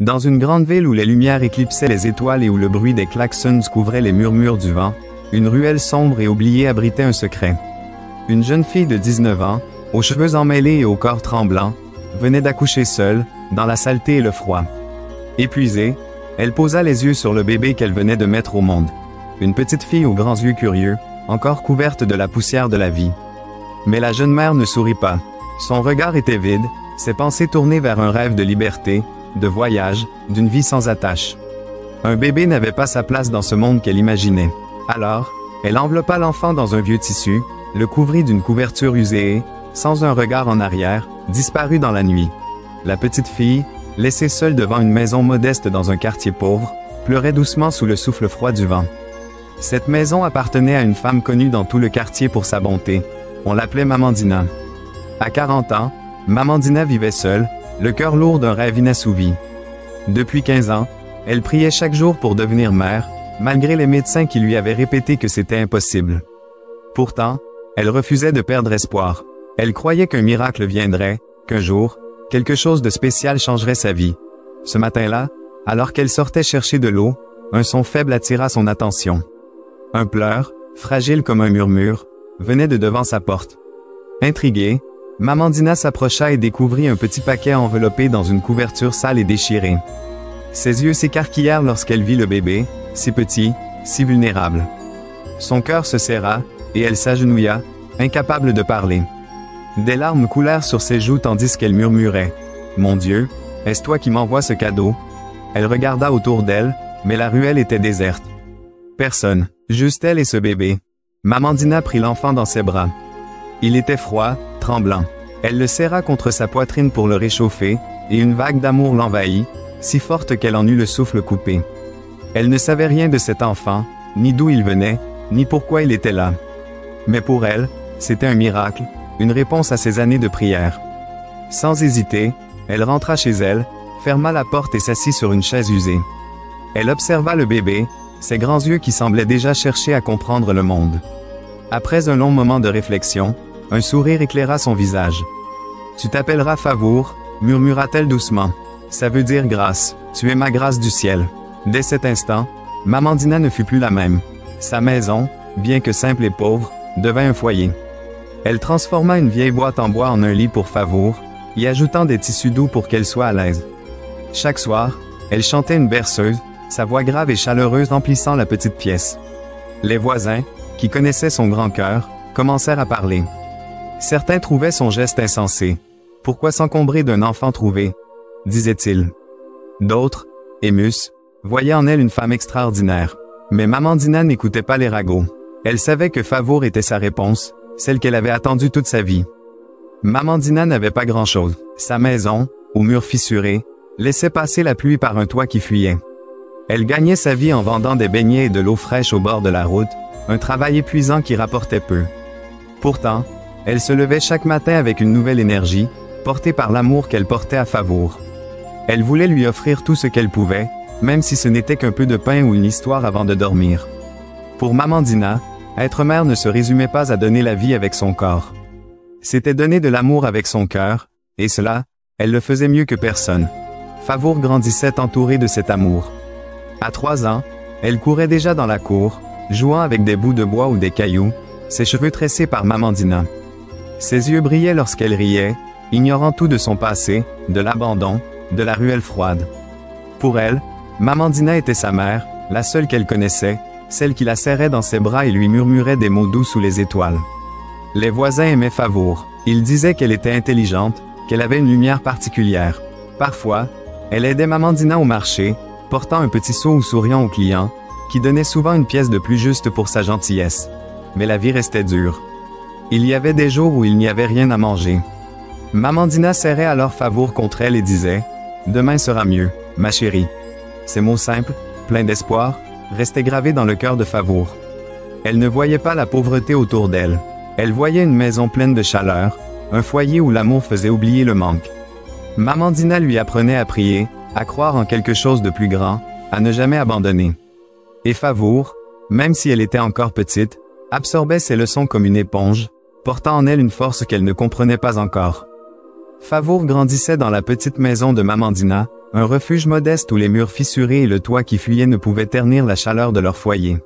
Dans une grande ville où les lumières éclipsaient les étoiles et où le bruit des klaxons couvrait les murmures du vent, une ruelle sombre et oubliée abritait un secret. Une jeune fille de 19 ans, aux cheveux emmêlés et au corps tremblant, venait d'accoucher seule, dans la saleté et le froid. Épuisée, elle posa les yeux sur le bébé qu'elle venait de mettre au monde. Une petite fille aux grands yeux curieux, encore couverte de la poussière de la vie. Mais la jeune mère ne sourit pas. Son regard était vide, ses pensées tournées vers un rêve de liberté, de voyage, d'une vie sans attache. Un bébé n'avait pas sa place dans ce monde qu'elle imaginait. Alors, elle enveloppa l'enfant dans un vieux tissu, le couvrit d'une couverture usée et, sans un regard en arrière, disparut dans la nuit. La petite fille, laissée seule devant une maison modeste dans un quartier pauvre, pleurait doucement sous le souffle froid du vent. Cette maison appartenait à une femme connue dans tout le quartier pour sa bonté. On l'appelait Maman Dina. À 40 ans, Maman Dina vivait seule, le cœur lourd d'un rêve inassouvi. Depuis 15 ans, elle priait chaque jour pour devenir mère, malgré les médecins qui lui avaient répété que c'était impossible. Pourtant, elle refusait de perdre espoir. Elle croyait qu'un miracle viendrait, qu'un jour, quelque chose de spécial changerait sa vie. Ce matin-là, alors qu'elle sortait chercher de l'eau, un son faible attira son attention. Un pleur, fragile comme un murmure, venait de devant sa porte. Intriguée, Maman Dina s'approcha et découvrit un petit paquet enveloppé dans une couverture sale et déchirée. Ses yeux s'écarquillèrent lorsqu'elle vit le bébé, si petit, si vulnérable. Son cœur se serra, et elle s'agenouilla, incapable de parler. Des larmes coulèrent sur ses joues tandis qu'elle murmurait « Mon Dieu, est-ce toi qui m'envoies ce cadeau ?» Elle regarda autour d'elle, mais la ruelle était déserte. Personne, juste elle et ce bébé. Maman Dina prit l'enfant dans ses bras. Il était froid, tremblant. Elle le serra contre sa poitrine pour le réchauffer, et une vague d'amour l'envahit, si forte qu'elle en eut le souffle coupé. Elle ne savait rien de cet enfant, ni d'où il venait, ni pourquoi il était là. Mais pour elle, c'était un miracle, une réponse à ses années de prière. Sans hésiter, elle rentra chez elle, ferma la porte et s'assit sur une chaise usée. Elle observa le bébé, ses grands yeux qui semblaient déjà chercher à comprendre le monde. Après un long moment de réflexion, un sourire éclaira son visage. « Tu t'appelleras Favour », murmura-t-elle doucement. « Ça veut dire grâce, tu es ma grâce du ciel. » Dès cet instant, Maman Dina ne fut plus la même. Sa maison, bien que simple et pauvre, devint un foyer. Elle transforma une vieille boîte en bois en un lit pour Favour, y ajoutant des tissus doux pour qu'elle soit à l'aise. Chaque soir, elle chantait une berceuse, sa voix grave et chaleureuse emplissant la petite pièce. Les voisins, qui connaissaient son grand cœur, commencèrent à parler. Certains trouvaient son geste insensé. « Pourquoi s'encombrer d'un enfant trouvé ?» disaient-ils. D'autres, émus, voyaient en elle une femme extraordinaire. Mais Maman Dina n'écoutait pas les ragots. Elle savait que Favour était sa réponse, celle qu'elle avait attendue toute sa vie. Maman Dina n'avait pas grand-chose. Sa maison, aux murs fissurés, laissait passer la pluie par un toit qui fuyait. Elle gagnait sa vie en vendant des beignets et de l'eau fraîche au bord de la route, un travail épuisant qui rapportait peu. Pourtant, elle se levait chaque matin avec une nouvelle énergie, portée par l'amour qu'elle portait à Favour. Elle voulait lui offrir tout ce qu'elle pouvait, même si ce n'était qu'un peu de pain ou une histoire avant de dormir. Pour Maman Dina, être mère ne se résumait pas à donner la vie avec son corps. C'était donner de l'amour avec son cœur, et cela, elle le faisait mieux que personne. Favour grandissait entourée de cet amour. À 3 ans, elle courait déjà dans la cour, jouant avec des bouts de bois ou des cailloux, ses cheveux tressés par Maman Dina. Ses yeux brillaient lorsqu'elle riait, ignorant tout de son passé, de l'abandon, de la ruelle froide. Pour elle, Maman Dina était sa mère, la seule qu'elle connaissait, celle qui la serrait dans ses bras et lui murmurait des mots doux sous les étoiles. Les voisins aimaient Favour. Ils disaient qu'elle était intelligente, qu'elle avait une lumière particulière. Parfois, elle aidait Maman Dina au marché, portant un petit seau ou souriant aux clients, qui donnait souvent une pièce de plus juste pour sa gentillesse. Mais la vie restait dure. Il y avait des jours où il n'y avait rien à manger. Maman Dina serrait alors Favour contre elle et disait « Demain sera mieux, ma chérie ». Ces mots simples, pleins d'espoir, restaient gravés dans le cœur de Favour. Elle ne voyait pas la pauvreté autour d'elle. Elle voyait une maison pleine de chaleur, un foyer où l'amour faisait oublier le manque. Maman Dina lui apprenait à prier, à croire en quelque chose de plus grand, à ne jamais abandonner. Et Favour, même si elle était encore petite, absorbait ses leçons comme une éponge, portant en elle une force qu'elle ne comprenait pas encore. Favour grandissait dans la petite maison de Maman Dina, Un refuge modeste où les murs fissurés et le toit qui fuyait ne pouvaient ternir la chaleur de leur foyer.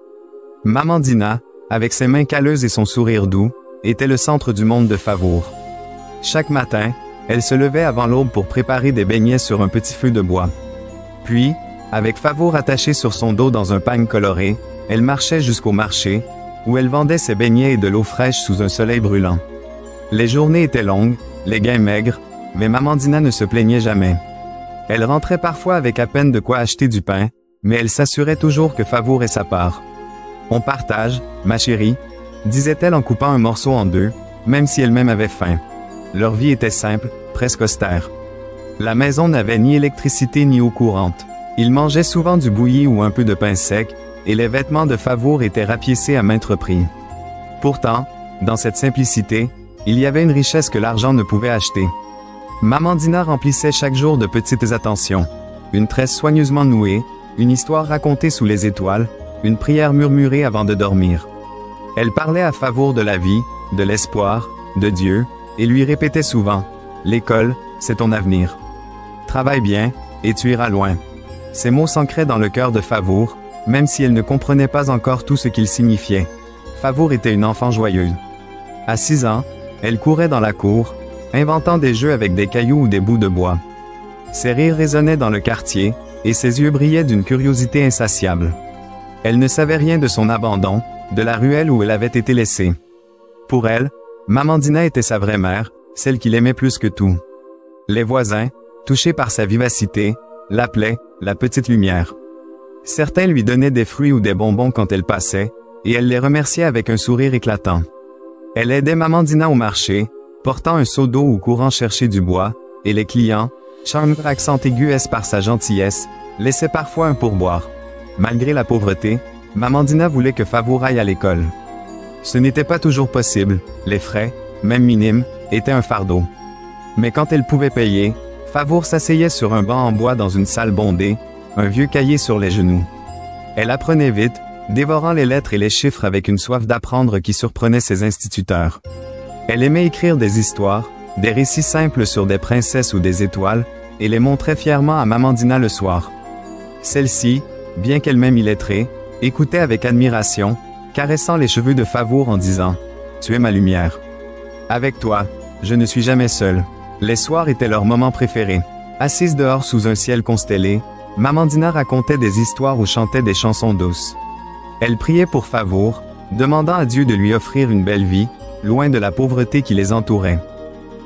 Maman Dina, avec ses mains calleuses et son sourire doux, était le centre du monde de Favour. Chaque matin, elle se levait avant l'aube pour préparer des beignets sur un petit feu de bois. Puis, avec Favour attaché sur son dos dans un pagne coloré, elle marchait jusqu'au marché, où elle vendait ses beignets et de l'eau fraîche sous un soleil brûlant. Les journées étaient longues, les gains maigres, mais Maman Dina ne se plaignait jamais. Elle rentrait parfois avec à peine de quoi acheter du pain, mais elle s'assurait toujours que Favour ait sa part. « On partage, ma chérie », disait-elle en coupant un morceau en deux, même si elle-même avait faim. Leur vie était simple, presque austère. La maison n'avait ni électricité ni eau courante. Ils mangeaient souvent du bouilli ou un peu de pain sec, et les vêtements de Favour étaient rapiécés à maintes reprises. Pourtant, dans cette simplicité, il y avait une richesse que l'argent ne pouvait acheter. Maman Dina remplissait chaque jour de petites attentions. Une tresse soigneusement nouée, une histoire racontée sous les étoiles, une prière murmurée avant de dormir. Elle parlait à Favour de la vie, de l'espoir, de Dieu, et lui répétait souvent « L'école, c'est ton avenir. Travaille bien, et tu iras loin. » Ces mots s'ancraient dans le cœur de Favour, même si elle ne comprenait pas encore tout ce qu'ils signifiaient. Favour était une enfant joyeuse. À 6 ans, elle courait dans la cour, inventant des jeux avec des cailloux ou des bouts de bois. Ses rires résonnaient dans le quartier, et ses yeux brillaient d'une curiosité insatiable. Elle ne savait rien de son abandon, de la ruelle où elle avait été laissée. Pour elle, Maman Dina était sa vraie mère, celle qu'il aimait plus que tout. Les voisins, touchés par sa vivacité, l'appelaient « la petite lumière ». Certains lui donnaient des fruits ou des bonbons quand elle passait, et elle les remerciait avec un sourire éclatant. Elle aidait Maman Dina au marché, portant un seau d'eau ou courant chercher du bois, et les clients, charmés accent aigu par sa gentillesse, laissaient parfois un pourboire. Malgré la pauvreté, Maman Dina voulait que Favour aille à l'école. Ce n'était pas toujours possible, les frais, même minimes, étaient un fardeau. Mais quand elle pouvait payer, Favour s'asseyait sur un banc en bois dans une salle bondée, un vieux cahier sur les genoux. Elle apprenait vite, dévorant les lettres et les chiffres avec une soif d'apprendre qui surprenait ses instituteurs. Elle aimait écrire des histoires, des récits simples sur des princesses ou des étoiles, et les montrait fièrement à Maman Dina le soir. Celle-ci, bien qu'elle-même illettrée, écoutait avec admiration, caressant les cheveux de Favour en disant « Tu es ma lumière. Avec toi, je ne suis jamais seule. » Les soirs étaient leur moment préféré. Assise dehors sous un ciel constellé, Maman Dina racontait des histoires ou chantait des chansons douces. Elle priait pour Favour, demandant à Dieu de lui offrir une belle vie, loin de la pauvreté qui les entourait.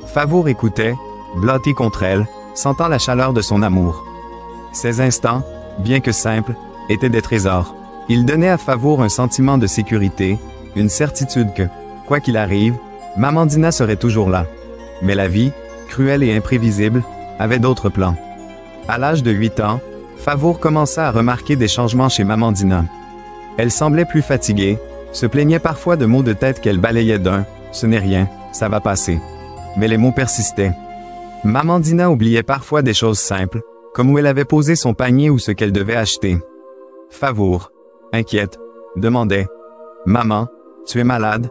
Favour écoutait, blotti contre elle, sentant la chaleur de son amour. Ces instants, bien que simples, étaient des trésors. Ils donnaient à Favour un sentiment de sécurité, une certitude que, quoi qu'il arrive, Maman Dina serait toujours là. Mais la vie, cruelle et imprévisible, avait d'autres plans. À l'âge de 8 ans, Favour commença à remarquer des changements chez Maman Dina. Elle semblait plus fatiguée, se plaignait parfois de maux de tête qu'elle balayait d'un « ce n'est rien, ça va passer ». Mais les mots persistaient. Maman Dina oubliait parfois des choses simples, comme où elle avait posé son panier ou ce qu'elle devait acheter. Favour, inquiète, demandait « Maman, tu es malade ?»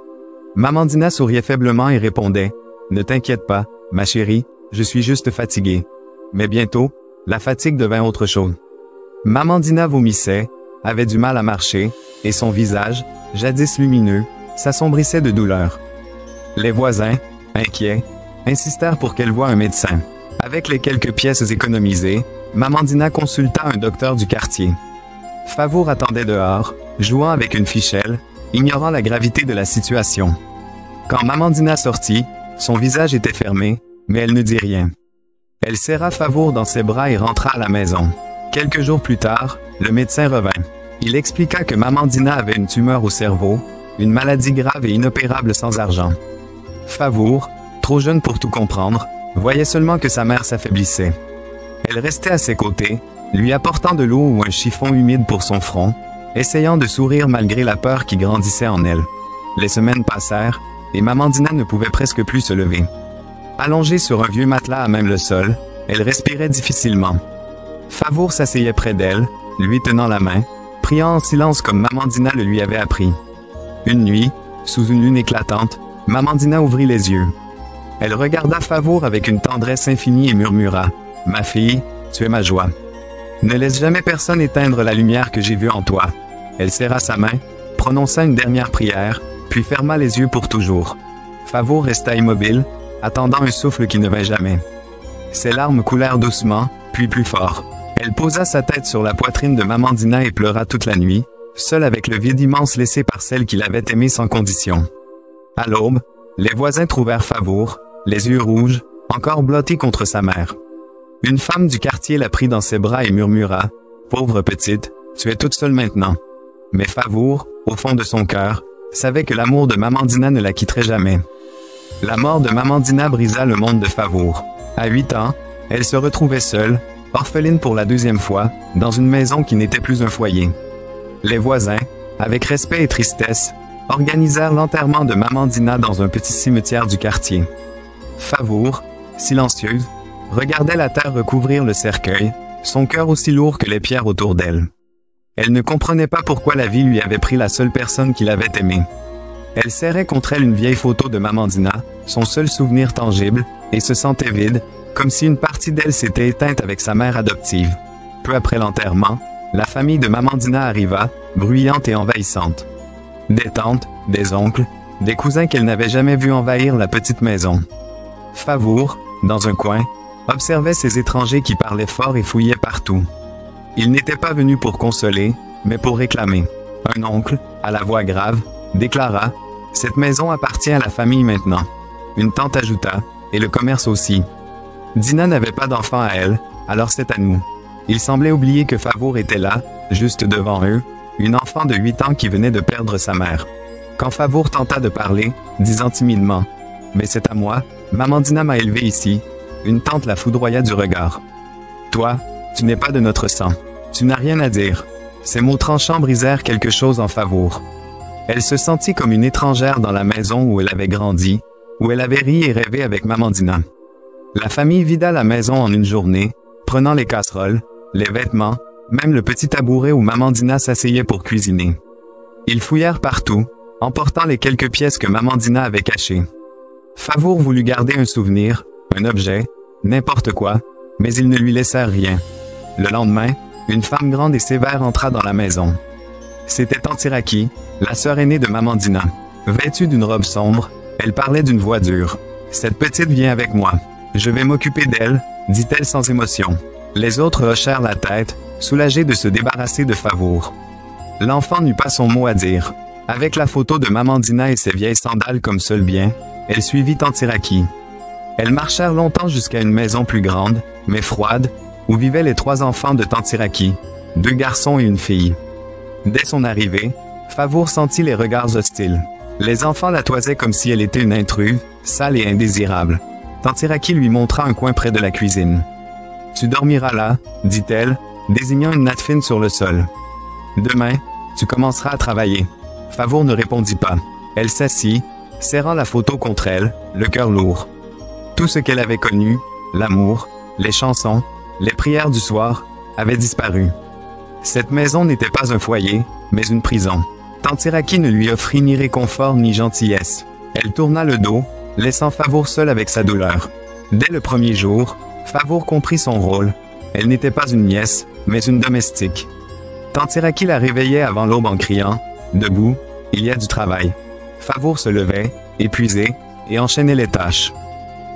Maman Dina souriait faiblement et répondait « Ne t'inquiète pas, ma chérie, je suis juste fatiguée. » Mais bientôt, la fatigue devint autre chose. Maman Dina vomissait, avait du mal à marcher, et son visage, jadis lumineux, s'assombrissait de douleur. Les voisins, inquiets, insistèrent pour qu'elle voie un médecin. Avec les quelques pièces économisées, Maman Dina consulta un docteur du quartier. Favour attendait dehors, jouant avec une fichelle, ignorant la gravité de la situation. Quand Maman Dina sortit, son visage était fermé, mais elle ne dit rien. Elle serra Favour dans ses bras et rentra à la maison. Quelques jours plus tard, le médecin revint. Il expliqua que Maman Dina avait une tumeur au cerveau, une maladie grave et inopérable sans argent. Favour, trop jeune pour tout comprendre, voyait seulement que sa mère s'affaiblissait. Elle restait à ses côtés, lui apportant de l'eau ou un chiffon humide pour son front, essayant de sourire malgré la peur qui grandissait en elle. Les semaines passèrent, et Maman Dina ne pouvait presque plus se lever. Allongée sur un vieux matelas à même le sol, elle respirait difficilement. Favour s'asseyait près d'elle, lui tenant la main, priant en silence comme Maman Dina le lui avait appris. Une nuit, sous une lune éclatante, Maman Dina ouvrit les yeux. Elle regarda Favour avec une tendresse infinie et murmura « Ma fille, tu es ma joie. Ne laisse jamais personne éteindre la lumière que j'ai vue en toi. Elle serra sa main, prononça une dernière prière, puis ferma les yeux pour toujours. Favour resta immobile, attendant un souffle qui ne vint jamais. Ses larmes coulèrent doucement, puis plus fort. Elle posa sa tête sur la poitrine de Maman Dina et pleura toute la nuit, seule avec le vide immense laissé par celle qui l'avait aimée sans condition. À l'aube, les voisins trouvèrent Favour, les yeux rouges, encore blottis contre sa mère. Une femme du quartier la prit dans ses bras et murmura « Pauvre petite, tu es toute seule maintenant. » Mais Favour, au fond de son cœur, savait que l'amour de Maman Dina ne la quitterait jamais. La mort de Maman Dina brisa le monde de Favour. À 8 ans, elle se retrouvait seule, orpheline pour la deuxième fois, dans une maison qui n'était plus un foyer. Les voisins, avec respect et tristesse, organisèrent l'enterrement de Maman Dina dans un petit cimetière du quartier. Favour, silencieuse, regardait la terre recouvrir le cercueil, son cœur aussi lourd que les pierres autour d'elle. Elle ne comprenait pas pourquoi la vie lui avait pris la seule personne qui l'avait aimée. Elle serrait contre elle une vieille photo de Maman Dina, son seul souvenir tangible, et se sentait vide, comme si une partie d'elle s'était éteinte avec sa mère adoptive. Peu après l'enterrement, la famille de Maman Dina arriva, bruyante et envahissante. Des tantes, des oncles, des cousins qu'elle n'avait jamais vus envahir la petite maison. Favour, dans un coin, observait ces étrangers qui parlaient fort et fouillaient partout. Ils n'étaient pas venus pour consoler, mais pour réclamer. Un oncle, à la voix grave, déclara « Cette maison appartient à la famille maintenant. » Une tante ajouta « Et le commerce aussi. » Dina n'avait pas d'enfant à elle, alors c'est à nous. Il semblait oublier que Favour était là, juste devant eux, une enfant de 8 ans qui venait de perdre sa mère. Quand Favour tenta de parler, disant timidement « Mais c'est à moi, Maman Dina m'a élevé ici », une tante la foudroya du regard. « Toi, tu n'es pas de notre sang. Tu n'as rien à dire. » Ces mots tranchants brisèrent quelque chose en Favour. Elle se sentit comme une étrangère dans la maison où elle avait grandi, où elle avait ri et rêvé avec Maman Dina. La famille vida la maison en une journée, prenant les casseroles, les vêtements, même le petit tabouret où Maman Dina s'asseyait pour cuisiner. Ils fouillèrent partout, emportant les quelques pièces que Maman Dina avait cachées. Favour voulut garder un souvenir, un objet, n'importe quoi, mais ils ne lui laissèrent rien. Le lendemain, une femme grande et sévère entra dans la maison. C'était Tante Iraki, la sœur aînée de Maman Dina. Vêtue d'une robe sombre, elle parlait d'une voix dure. « Cette petite vient avec moi. Je vais m'occuper d'elle, » dit-elle sans émotion. Les autres hochèrent la tête, soulagés de se débarrasser de Favour. L'enfant n'eut pas son mot à dire. Avec la photo de Maman Dina et ses vieilles sandales comme seul bien, elle suivit Tante Iraki. Elles marchèrent longtemps jusqu'à une maison plus grande, mais froide, où vivaient les 3 enfants de Tante Iraki, 2 garçons et une fille. Dès son arrivée, Favour sentit les regards hostiles. Les enfants la toisaient comme si elle était une intruse, sale et indésirable. Tante Iraki lui montra un coin près de la cuisine. « Tu dormiras là, » dit-elle, désignant une natte fine sur le sol. « Demain, tu commenceras à travailler. » Favour ne répondit pas. Elle s'assit, serrant la photo contre elle, le cœur lourd. Tout ce qu'elle avait connu, l'amour, les chansons, les prières du soir, avait disparu. Cette maison n'était pas un foyer, mais une prison. Tante Iraki ne lui offrit ni réconfort ni gentillesse. Elle tourna le dos, laissant Favour seul avec sa douleur. Dès le premier jour, Favour comprit son rôle. Elle n'était pas une nièce, mais une domestique. Tante Iraki la réveillait avant l'aube en criant « Debout, il y a du travail ». Favour se levait, épuisée, et enchaînait les tâches.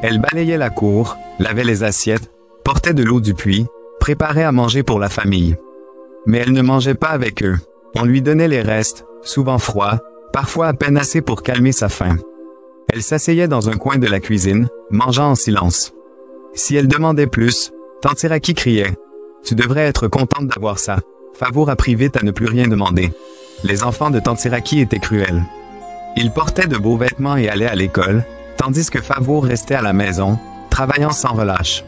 Elle balayait la cour, lavait les assiettes, portait de l'eau du puits, préparait à manger pour la famille. Mais elle ne mangeait pas avec eux. On lui donnait les restes, souvent froids, parfois à peine assez pour calmer sa faim. Elle s'asseyait dans un coin de la cuisine, mangeant en silence. Si elle demandait plus, Tante Iraki criait « Tu devrais être contente d'avoir ça ». Favour apprit vite à ne plus rien demander. Les enfants de Tante Iraki étaient cruels. Ils portaient de beaux vêtements et allaient à l'école, tandis que Favour restait à la maison, travaillant sans relâche.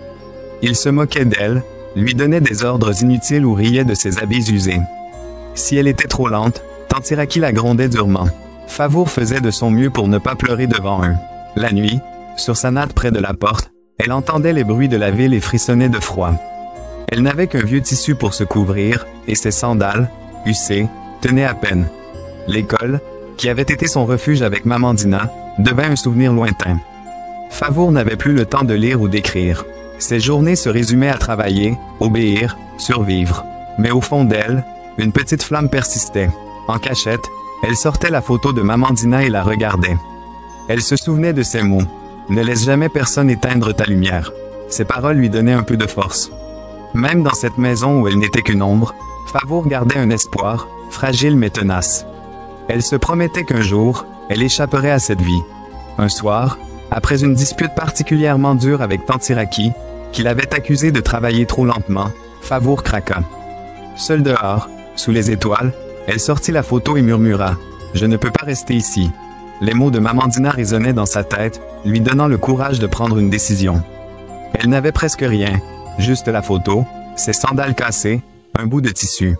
Il se moquait d'elle, lui donnait des ordres inutiles ou riait de ses habits usés. Si elle était trop lente, Tante Iraki la grondait durement. Favour faisait de son mieux pour ne pas pleurer devant eux. La nuit, sur sa natte près de la porte, elle entendait les bruits de la ville et frissonnait de froid. Elle n'avait qu'un vieux tissu pour se couvrir, et ses sandales, usées, tenaient à peine. L'école, qui avait été son refuge avec Maman Dina, devint un souvenir lointain. Favour n'avait plus le temps de lire ou d'écrire. Ses journées se résumaient à travailler, obéir, survivre. Mais au fond d'elle, une petite flamme persistait. En cachette, elle sortait la photo de Mamandina et la regardait. Elle se souvenait de ces mots. « Ne laisse jamais personne éteindre ta lumière ». Ces paroles lui donnaient un peu de force. Même dans cette maison où elle n'était qu'une ombre, Favour gardait un espoir, fragile mais tenace. Elle se promettait qu'un jour, elle échapperait à cette vie. Un soir, après une dispute particulièrement dure avec Tantiraki, qui l'avait accusé de travailler trop lentement, Favour craqua. Seule dehors, sous les étoiles, elle sortit la photo et murmura « Je ne peux pas rester ici ». Les mots de Mamandina résonnaient dans sa tête, lui donnant le courage de prendre une décision. Elle n'avait presque rien, juste la photo, ses sandales cassées, un bout de tissu.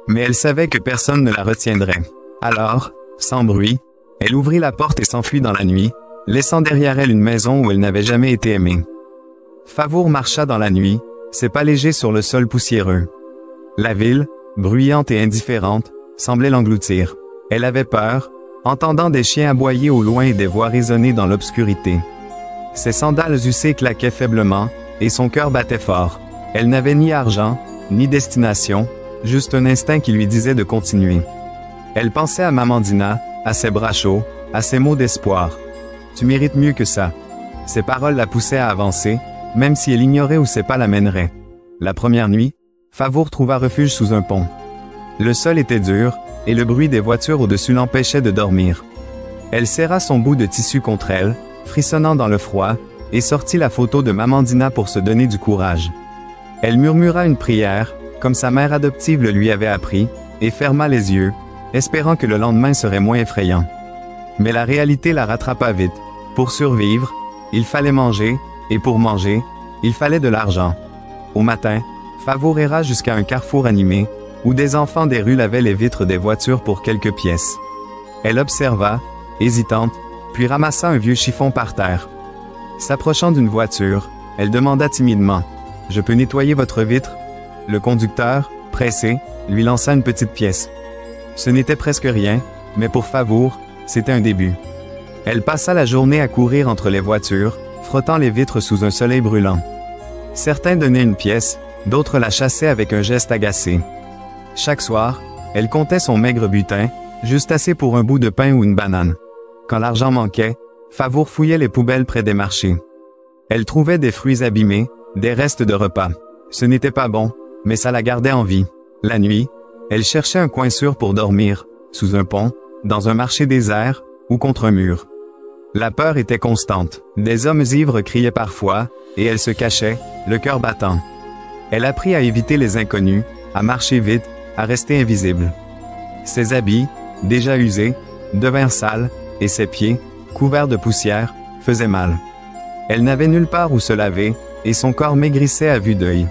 Mais elle savait que personne ne la retiendrait. Alors, sans bruit, elle ouvrit la porte et s'enfuit dans la nuit, laissant derrière elle une maison où elle n'avait jamais été aimée. Favour marcha dans la nuit, ses pas légers sur le sol poussiéreux. La ville, bruyante et indifférente, semblait l'engloutir. Elle avait peur, entendant des chiens aboyer au loin et des voix résonner dans l'obscurité. Ses sandales usées claquaient faiblement, et son cœur battait fort. Elle n'avait ni argent, ni destination, juste un instinct qui lui disait de continuer. Elle pensait à Mamandina, à ses bras chauds, à ses mots d'espoir. « Tu mérites mieux que ça ». Ces paroles la poussaient à avancer, même si elle ignorait où ses pas la mèneraient. La première nuit, Favour trouva refuge sous un pont. Le sol était dur, et le bruit des voitures au-dessus l'empêchait de dormir. Elle serra son bout de tissu contre elle, frissonnant dans le froid, et sortit la photo de Mamandina pour se donner du courage. Elle murmura une prière, comme sa mère adoptive le lui avait appris, et ferma les yeux, espérant que le lendemain serait moins effrayant. Mais la réalité la rattrapa vite. Pour survivre, il fallait manger, et pour manger, il fallait de l'argent. Au matin, Favour erra jusqu'à un carrefour animé, où des enfants des rues lavaient les vitres des voitures pour quelques pièces. Elle observa, hésitante, puis ramassa un vieux chiffon par terre. S'approchant d'une voiture, elle demanda timidement « Je peux nettoyer votre vitre ?» Le conducteur, pressé, lui lança une petite pièce. Ce n'était presque rien, mais pour Favour, c'était un début. Elle passa la journée à courir entre les voitures, frottant les vitres sous un soleil brûlant. Certains donnaient une pièce, d'autres la chassaient avec un geste agacé. Chaque soir, elle comptait son maigre butin, juste assez pour un bout de pain ou une banane. Quand l'argent manquait, Favour fouillait les poubelles près des marchés. Elle trouvait des fruits abîmés, des restes de repas. Ce n'était pas bon, mais ça la gardait en vie. La nuit, elle cherchait un coin sûr pour dormir, sous un pont, dans un marché désert, ou contre un mur. La peur était constante. Des hommes ivres criaient parfois, et elle se cachait, le cœur battant. Elle apprit à éviter les inconnus, à marcher vite, à rester invisible. Ses habits, déjà usés, devinrent sales, et ses pieds, couverts de poussière, faisaient mal. Elle n'avait nulle part où se laver, et son corps maigrissait à vue d'œil.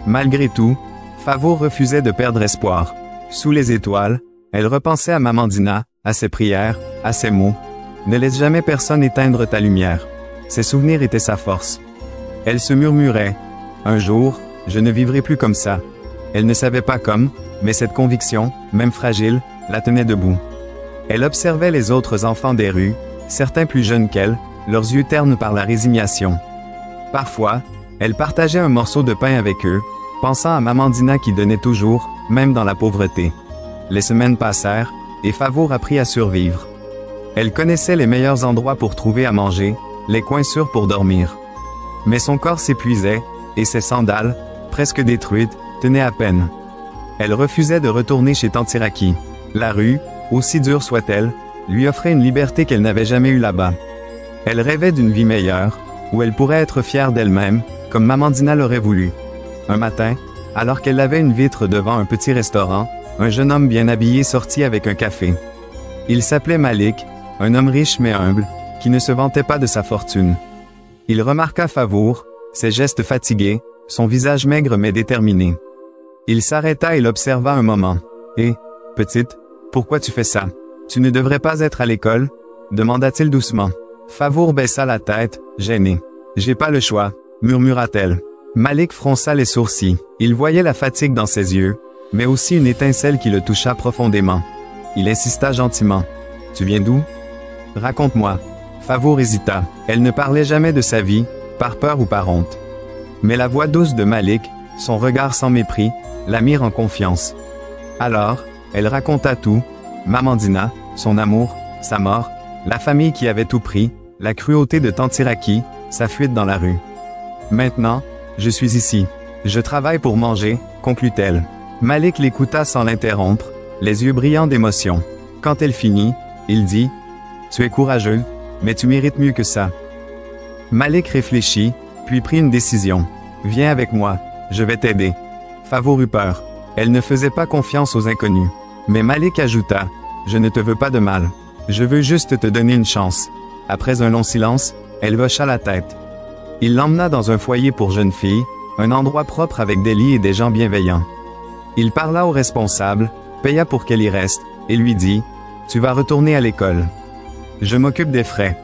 Malgré tout, Favour refusait de perdre espoir. Sous les étoiles, elle repensait à Mamandina, à ses prières, à ses mots. « Ne laisse jamais personne éteindre ta lumière ». Ses souvenirs étaient sa force. Elle se murmurait « Un jour, je ne vivrai plus comme ça ». Elle ne savait pas comme, mais cette conviction, même fragile, la tenait debout. Elle observait les autres enfants des rues, certains plus jeunes qu'elle, leurs yeux ternes par la résignation. Parfois, elle partageait un morceau de pain avec eux, pensant à Mamandina qui donnait toujours, même dans la pauvreté. Les semaines passèrent, et Favour apprit à survivre. Elle connaissait les meilleurs endroits pour trouver à manger, les coins sûrs pour dormir. Mais son corps s'épuisait, et ses sandales, presque détruites, tenaient à peine. Elle refusait de retourner chez Tantiraki. La rue, aussi dure soit-elle, lui offrait une liberté qu'elle n'avait jamais eue là-bas. Elle rêvait d'une vie meilleure, où elle pourrait être fière d'elle-même, comme Mamandina l'aurait voulu. Un matin, alors qu'elle avait une vitre devant un petit restaurant, un jeune homme bien habillé sortit avec un café. Il s'appelait Malik, un homme riche mais humble, qui ne se vantait pas de sa fortune. Il remarqua Favour, ses gestes fatigués, son visage maigre mais déterminé. Il s'arrêta et l'observa un moment. « Hé, petite, pourquoi tu fais ça? Tu ne devrais pas être à l'école ?» demanda-t-il doucement. Favour baissa la tête, gênée. « J'ai pas le choix », murmura-t-elle. Malik fronça les sourcils. Il voyait la fatigue dans ses yeux, mais aussi une étincelle qui le toucha profondément. Il insista gentiment. « Tu viens d'où? Raconte-moi. » Favour hésita. Elle ne parlait jamais de sa vie, par peur ou par honte. Mais la voix douce de Malik, son regard sans mépris, la mirent en confiance. Alors, elle raconta tout, Mamandina, son amour, sa mort, la famille qui avait tout pris, la cruauté de Tantiraki, sa fuite dans la rue. Maintenant, je suis ici. Je travaille pour manger, conclut-elle. Malik l'écouta sans l'interrompre, les yeux brillants d'émotion. Quand elle finit, il dit « Tu es courageux, mais tu mérites mieux que ça. » Malik réfléchit, puis prit une décision. « Viens avec moi, je vais t'aider. » Favour eut peur. Elle ne faisait pas confiance aux inconnus. Mais Malik ajouta « Je ne te veux pas de mal. Je veux juste te donner une chance. » Après un long silence, elle hocha la tête. Il l'emmena dans un foyer pour jeunes filles, un endroit propre avec des lits et des gens bienveillants. Il parla au responsable, paya pour qu'elle y reste, et lui dit « Tu vas retourner à l'école. » « Je m'occupe des frais. »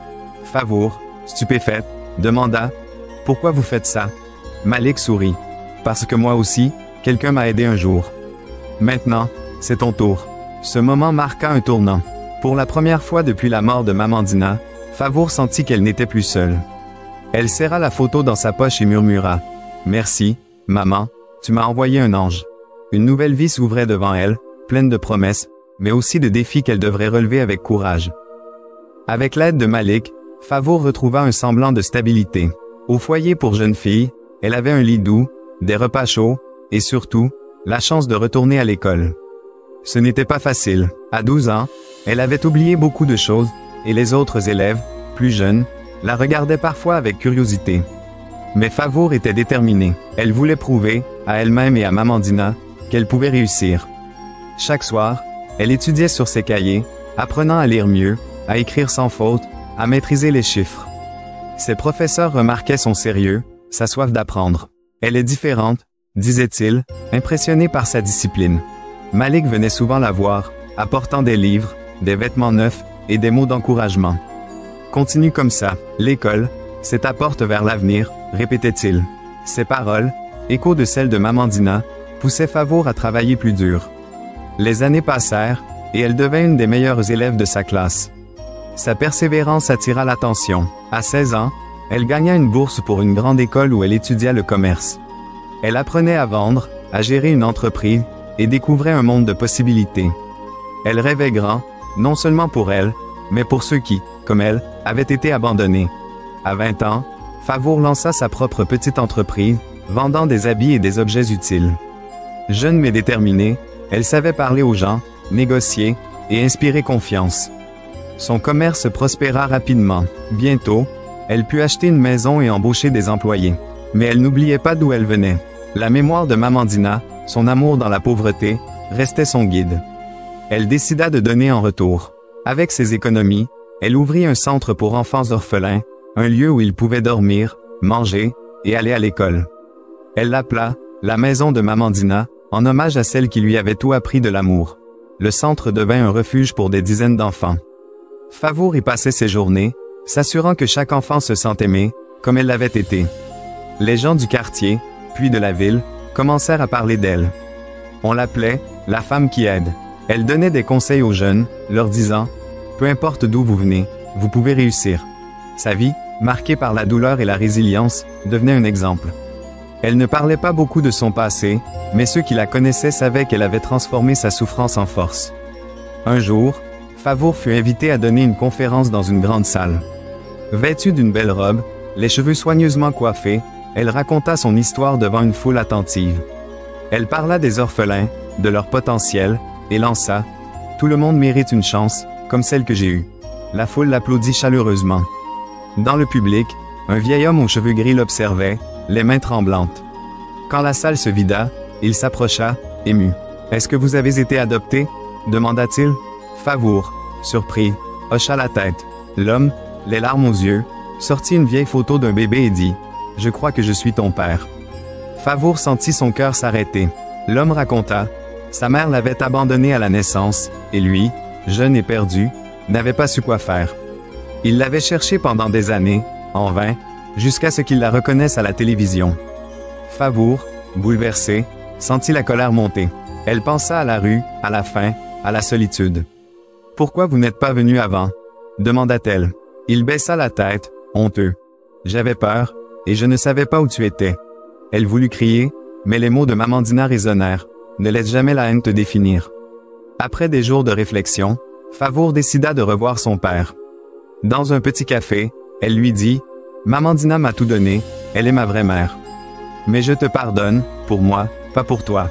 Favour, stupéfaite, demanda « Pourquoi vous faites ça ?» Malik sourit. « Parce que moi aussi, quelqu'un m'a aidé un jour. » Maintenant, c'est ton tour. Ce moment marqua un tournant. Pour la première fois depuis la mort de Mamandina, Favour sentit qu'elle n'était plus seule. Elle serra la photo dans sa poche et murmura « Merci, maman, tu m'as envoyé un ange. » Une nouvelle vie s'ouvrait devant elle, pleine de promesses, mais aussi de défis qu'elle devrait relever avec courage. Avec l'aide de Malik, Favour retrouva un semblant de stabilité. Au foyer pour jeunes filles, elle avait un lit doux, des repas chauds, et surtout, la chance de retourner à l'école. Ce n'était pas facile. À 12 ans, elle avait oublié beaucoup de choses, et les autres élèves, plus jeunes, la regardaient parfois avec curiosité. Mais Favour était déterminée. Elle voulait prouver, à elle-même et à Mamandina, qu'elle pouvait réussir. Chaque soir, elle étudiait sur ses cahiers, apprenant à lire mieux, à écrire sans faute, à maîtriser les chiffres. Ses professeurs remarquaient son sérieux, sa soif d'apprendre. Elle est différente, disait-il, impressionné par sa discipline. Malik venait souvent la voir, apportant des livres, des vêtements neufs et des mots d'encouragement. Continue comme ça, l'école, c'est ta porte vers l'avenir, répétait-il. Ses paroles, écho de celles de Mamandina, poussaient Favour à travailler plus dur. Les années passèrent, et elle devint une des meilleures élèves de sa classe. Sa persévérance attira l'attention. À 16 ans, elle gagna une bourse pour une grande école où elle étudia le commerce. Elle apprenait à vendre, à gérer une entreprise, et découvrait un monde de possibilités. Elle rêvait grand, non seulement pour elle, mais pour ceux qui, comme elle, avaient été abandonnés. À 20 ans, Favour lança sa propre petite entreprise, vendant des habits et des objets utiles. Jeune mais déterminée, elle savait parler aux gens, négocier, et inspirer confiance. Son commerce prospéra rapidement. Bientôt, elle put acheter une maison et embaucher des employés. Mais elle n'oubliait pas d'où elle venait. La mémoire de Mamandina, son amour dans la pauvreté, restait son guide. Elle décida de donner en retour. Avec ses économies, elle ouvrit un centre pour enfants orphelins, un lieu où ils pouvaient dormir, manger, et aller à l'école. Elle l'appela « la maison de Mamandina », en hommage à celle qui lui avait tout appris de l'amour. Le centre devint un refuge pour des dizaines d'enfants. Favour y passait ses journées, s'assurant que chaque enfant se sent aimé, comme elle l'avait été. Les gens du quartier, puis de la ville, commencèrent à parler d'elle. On l'appelait « la femme qui aide ». Elle donnait des conseils aux jeunes, leur disant « Peu importe d'où vous venez, vous pouvez réussir ». Sa vie, marquée par la douleur et la résilience, devenait un exemple. Elle ne parlait pas beaucoup de son passé, mais ceux qui la connaissaient savaient qu'elle avait transformé sa souffrance en force. Un jour, Favour fut invitée à donner une conférence dans une grande salle. Vêtue d'une belle robe, les cheveux soigneusement coiffés, elle raconta son histoire devant une foule attentive. Elle parla des orphelins, de leur potentiel, et lança « Tout le monde mérite une chance, comme celle que j'ai eue ». La foule l'applaudit chaleureusement. Dans le public, un vieil homme aux cheveux gris l'observait, les mains tremblantes. Quand la salle se vida, il s'approcha, ému. « Est-ce que vous avez été adopté ?» demanda-t-il. Favour, surpris, hocha la tête. L'homme, les larmes aux yeux, sortit une vieille photo d'un bébé et dit « Je crois que je suis ton père ». Favour sentit son cœur s'arrêter. L'homme raconta « Sa mère l'avait abandonné à la naissance, et lui, jeune et perdu, n'avait pas su quoi faire. Il l'avait cherché pendant des années, en vain, jusqu'à ce qu'il la reconnaisse à la télévision. » Favour, bouleversée, sentit la colère monter. Elle pensa à la rue, à la faim, à la solitude. « Pourquoi vous n'êtes pas venu avant ?» demanda-t-elle. Il baissa la tête, honteux. « J'avais peur, et je ne savais pas où tu étais. » Elle voulut crier, mais les mots de Mamandina résonnèrent. Ne laisse jamais la haine te définir. Après des jours de réflexion, Favour décida de revoir son père. Dans un petit café, elle lui dit « Mamandina m'a tout donné, elle est ma vraie mère. Mais je te pardonne, pour moi, pas pour toi. »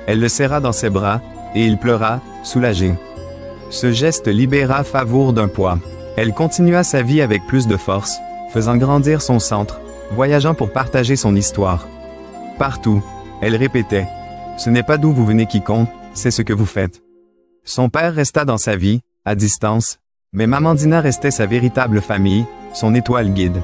Elle le serra dans ses bras, et il pleura, soulagé. Ce geste libéra Favour d'un poids. Elle continua sa vie avec plus de force, faisant grandir son centre, voyageant pour partager son histoire. Partout, elle répétait « Ce n'est pas d'où vous venez qui compte, c'est ce que vous faites. » Son père resta dans sa vie, à distance, mais Mamandina restait sa véritable famille, son étoile guide.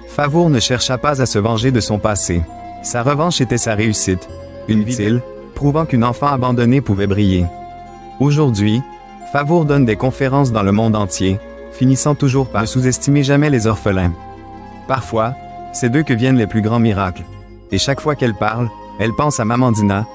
Favour ne chercha pas à se venger de son passé. Sa revanche était sa réussite, une vie prouvant qu'une enfant abandonnée pouvait briller. Aujourd'hui, Favour donne des conférences dans le monde entier, finissant toujours par ne sous-estimer jamais les orphelins. Parfois, c'est d'eux que viennent les plus grands miracles. Et chaque fois qu'elle parle, elle pense à Mamandina,